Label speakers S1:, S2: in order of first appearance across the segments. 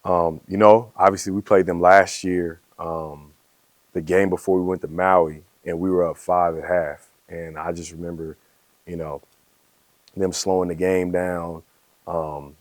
S1: Obviously we played them last year, the game before we went to Maui, and we were up 5 at half. And I just remember, you know, them slowing the game down,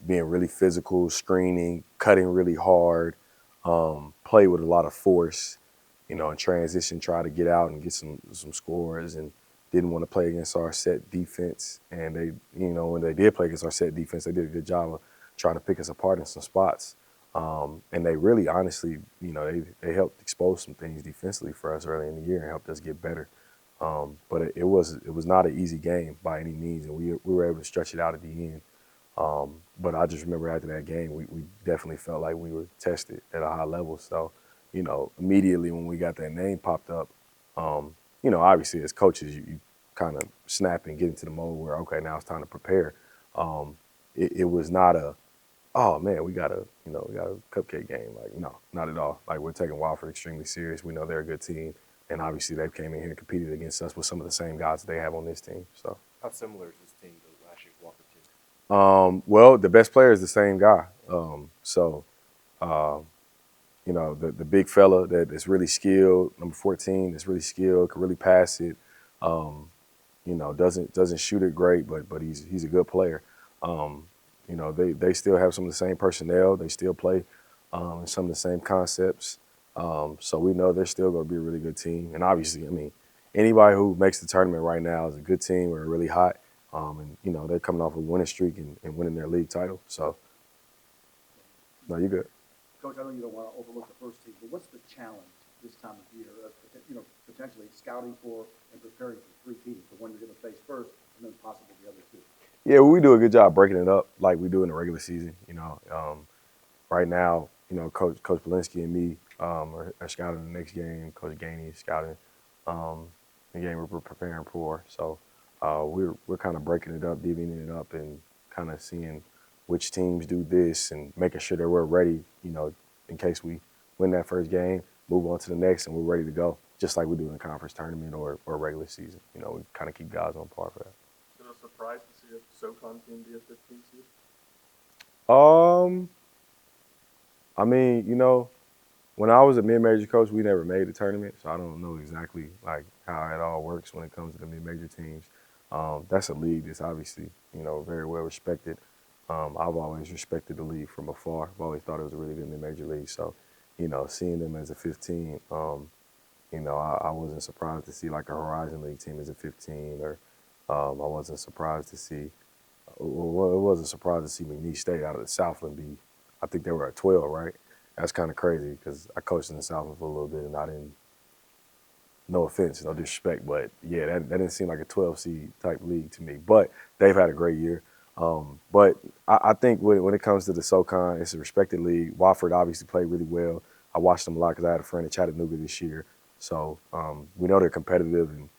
S1: being really physical, screening, cutting really hard, play with a lot of force, in transition, try to get out and get some scores, and didn't want to play against our set defense. And they, when they did play against our set defense, they did a good job of trying to pick us apart in some spots. And they really, honestly, they helped expose some things defensively for us early in the year and helped us get better. But it was not an easy game by any means, and we were able to stretch it out at the end. But I just remember after that game, we definitely felt like we were tested at a high level. So, immediately when we got that name popped up, obviously as coaches, you kind of snap and get into the mode where, okay, now it's time to prepare. It was not oh man, we got a cupcake game. Like, no, not at all. Like, we're taking Wofford extremely serious. We know they're a good team, and obviously they came in here and competed against us with some of the same guys that they have on this team. So,
S2: How similar is this team to last year's Walker team?
S1: well, the best player is the same guy. Uh, the big fella that's really skilled, number 14, that's really skilled, can really pass it. Um, doesn't shoot it great, but he's a good player. They still have some of the same personnel. They still play in some of the same concepts. So we know they're still going to be a really good team. And obviously, I mean, anybody who makes the tournament right now is a good team or really hot. And they're coming off a winning streak and winning their league title. So no, you're good.
S3: Coach, I know you don't want to overlook the first team, but what's the challenge this time of year? Potentially scouting for and preparing for three teams, the one you're going to face first, and then possibly the other two.
S1: Yeah, well, we do a good job breaking it up like we do in the regular season. Right now, Coach Belinsky and me are scouting the next game. Coach Gainey is scouting the game we're preparing for. So we're kind of breaking it up, divvying it up, and kind of seeing which teams do this and making sure that we're ready. In case we win that first game, move on to the next, and we're ready to go, just like we do in a conference tournament or regular season. We kind of keep guys on par for that.
S2: Is it a surprise to see a SoCon team be a 15 seed?
S1: Um, I mean, when I was a mid-major coach, we never made the tournament, so I don't know exactly like how it all works when it comes to the mid-major teams. That's a league that's obviously, very well respected. I've always respected the league from afar. I've always thought it was a really good mid-major league. So, seeing them as a 15, I wasn't surprised to see like a Horizon League team as a 15, or I wasn't surprised to see. Well, it wasn't surprised to see McNeese State out of the Southland be. I think they were at 12, right? That's kind of crazy because I coached in the Southland for a little bit and I didn't. No offense, no disrespect, but yeah, that didn't seem like a 12 seed type league to me. But they've had a great year. But I think when it comes to the SoCon, it's a respected league. Wofford obviously played really well. I watched them a lot because I had a friend in Chattanooga this year. So we know they're competitive, and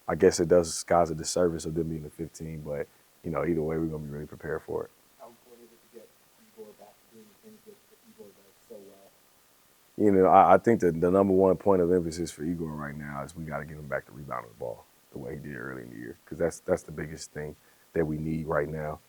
S1: I guess it does guys a disservice of them being the 15. But either way, we're gonna be really prepared for it.
S2: How important is it to get Igor back to doing the things that Igor does so well?
S1: I think the number one point of emphasis for Igor right now is we got to get him back to rebounding the ball the way he did early in the year, because that's the biggest thing that we need right now.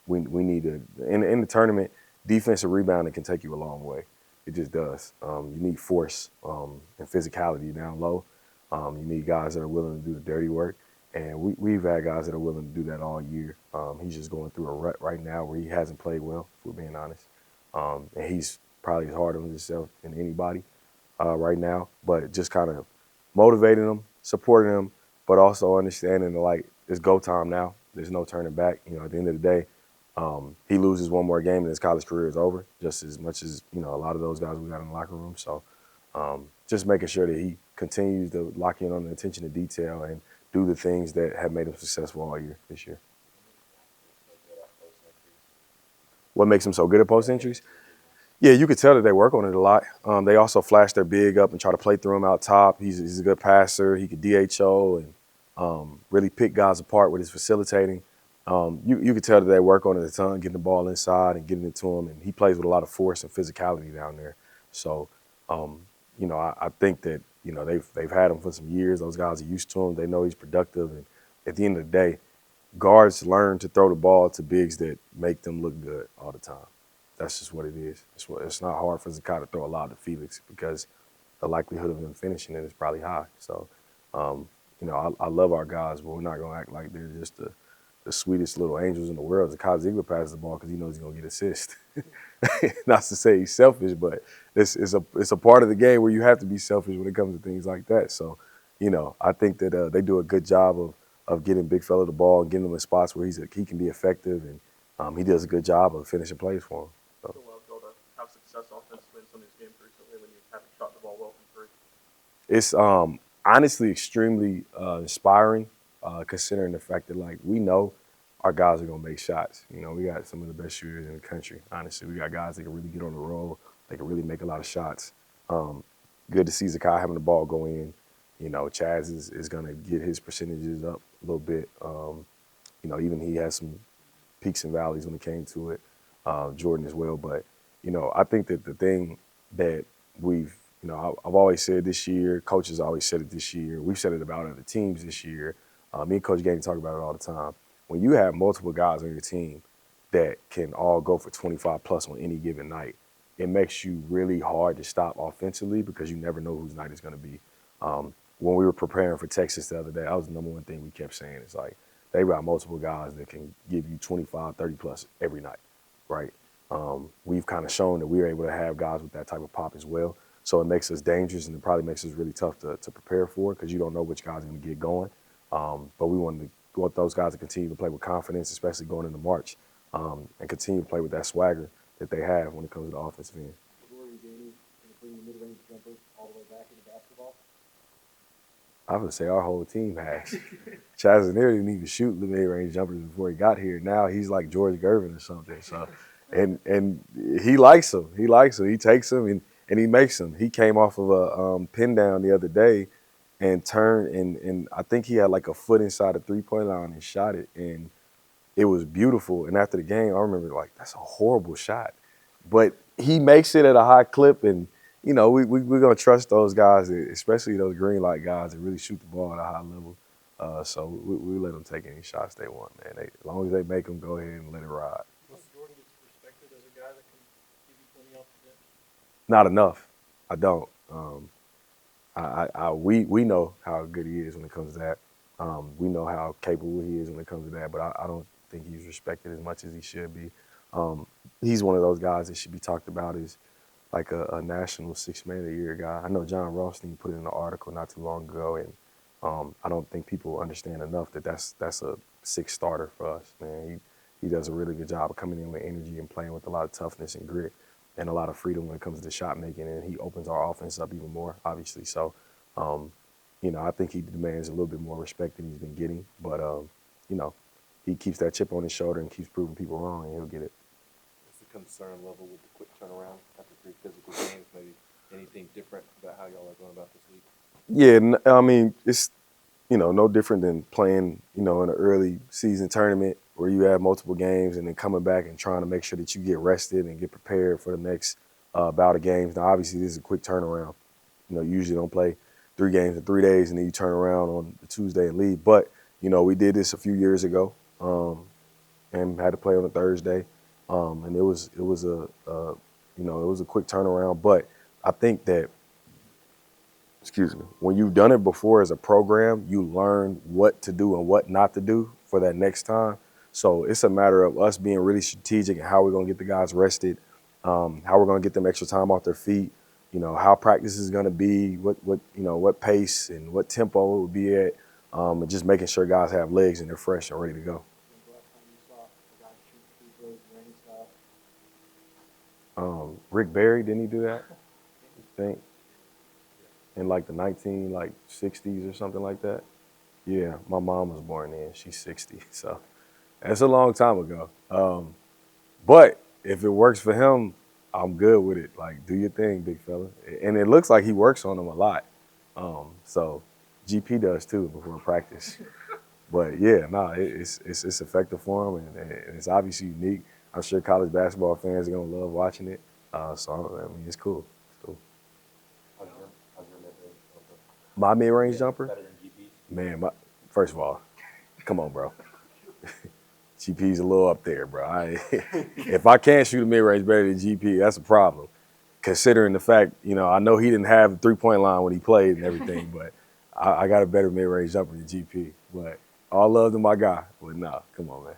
S1: We need to in the tournament, defensive rebounding can take you a long way. It just does. You need force and physicality down low. You need guys that are willing to do the dirty work, and we've had guys that are willing to do that all year. He's just going through a rut right now where he hasn't played well, if we're being honest, and he's probably as hard on himself than anybody right now. But just kind of motivating him, supporting him, but also understanding that, like, it's go time now. There's no turning back. At the end of the day, he loses one more game and his college career is over, just as much as a lot of those guys we got in the locker room. So just making sure that he continues to lock in on the attention to detail and do the things that have made him successful all year this year. What makes him so good at post entries? Yeah, you could tell that they work on it a lot. They also flash their big up and try to play through him out top. He's a good passer. He could DHO and really pick guys apart with his facilitating. You could tell that they work on it a ton, getting the ball inside and getting it to him. And he plays with a lot of force and physicality down there. So, I think that they've had him for some years. Those guys are used to him. They know he's productive. And at the end of the day, guards learn to throw the ball to bigs that make them look good all the time. That's just what it is. It's not hard for Zakai to throw a lob to Felix because the likelihood of him finishing it is probably high. So, I love our guys, but we're not going to act like they're just the sweetest little angels in the world. Zakai Ziegler passes the ball because he knows he's going to get assist. Not to say he's selfish, but it's a part of the game where you have to be selfish when it comes to things like that. So, I think that they do a good job of getting Big Fella the ball and getting him in spots where he can be effective, and he does a good job of finishing plays for him. So.
S4: Still allowed y'all to have success offensively in some of these games recently when you haven't shot the ball well from three.
S1: It's honestly extremely inspiring, considering the fact that like we know our guys are gonna make shots. We got some of the best shooters in the country. Honestly, we got guys that can really get on the roll. They can really make a lot of shots. Good to see Zakai having the ball go in. Chaz is gonna get his percentages up a little bit. Even he has some peaks and valleys when it came to it. Jordan as well, but I think that the thing that I've always said this year, coaches always said it this year, we've said it about other teams this year. Me and Coach Gainey talk about it all the time. When you have multiple guys on your team that can all go for 25 plus on any given night, it makes you really hard to stop offensively because you never know whose night it's going to be. When we were preparing for Texas the other day, that was the number one thing we kept saying. It's like they got multiple guys that can give you 25, 30 plus every night, right? We've kind of shown that we're able to have guys with that type of pop as well. So it makes us dangerous, and it probably makes us really tough to prepare for because you don't know which guys are going to get going. But we want those guys to continue to play with confidence, especially going into March, and continue to play with that swagger that they have when it comes to the offensive end.
S2: Who are you gaining to bring the mid-range jumper all the way back into basketball?
S1: I would say our whole team has. Chaz and didn't even shoot the mid-range jumpers before he got here. Now he's like George Gervin or something. So, and he likes them. He likes them. He takes them and he makes them. He came off of a pin down the other day and turned and I think he had like a foot inside the 3-point line and shot it, and it was beautiful. And after the game, I remember like that's a horrible shot, but he makes it at a high clip, and we're gonna trust those guys, especially those green light guys that really shoot the ball at a high level. So we let them take any shots they want, man. As long as they make them, go ahead and let it ride.
S4: Once Jordan gets respected as a guy that can give you 20 off the bench.
S1: Not enough. I don't. We know how good he is when it comes to that. We know how capable he is when it comes to that, but I don't think he's respected as much as he should be. He's one of those guys that should be talked about as like a national 6 Man of the Year guy. I know John Rothstein put it in an article not too long ago, and I don't think people understand enough that that's a 6 starter for us, man. He does a really good job of coming in with energy and playing with a lot of toughness and grit and a lot of freedom when it comes to shot making, and he opens our offense up even more, obviously. So, I think he demands a little bit more respect than he's been getting, but he keeps that chip on his shoulder and keeps proving people wrong, and he'll get it.
S5: What's the concern level with the quick turnaround after 3 physical games? Maybe anything different about how y'all are going about this week?
S1: Yeah, I mean, it's, no different than playing, in an early season tournament where you have multiple games and then coming back and trying to make sure that you get rested and get prepared for the next bout of games. Now, obviously, this is a quick turnaround. You usually don't play 3 games in 3 days and then you turn around on the Tuesday and leave. But, we did this a few years ago and had to play on a Thursday. And it was a quick turnaround. But I think that, when you've done it before as a program, you learn what to do and what not to do for that next time. So it's a matter of us being really strategic and how we're going to get the guys rested, how we're going to get them extra time off their feet, how practice is going to be, what pace and what tempo it will be at, and just making sure guys have legs and they're fresh and ready to go.
S2: When's the last time you saw a guy shoot free throws rain style?
S1: Rick Barry, didn't he do that? I think. In like the 1960s or something like that. Yeah, my mom was born then. She's 60, so that's a long time ago. But if it works for him, I'm good with it. Like, do your thing, big fella. And it looks like he works on them a lot. So GP does too before practice. But yeah, it's effective for him, and it's obviously unique. I'm sure college basketball fans are gonna love watching it. So I mean, it's cool. It's cool.
S5: How's your mid-range jumper?
S1: My mid-range jumper?
S5: Better than GP's?
S1: Man, first of all, come on, bro. GP's a little up there, bro. If I can't shoot a mid-range better than GP, that's a problem. Considering the fact, I know he didn't have the three-point line when he played and everything, but I got a better mid-range jumper than GP. But all love to my guy. But nah, come on, man.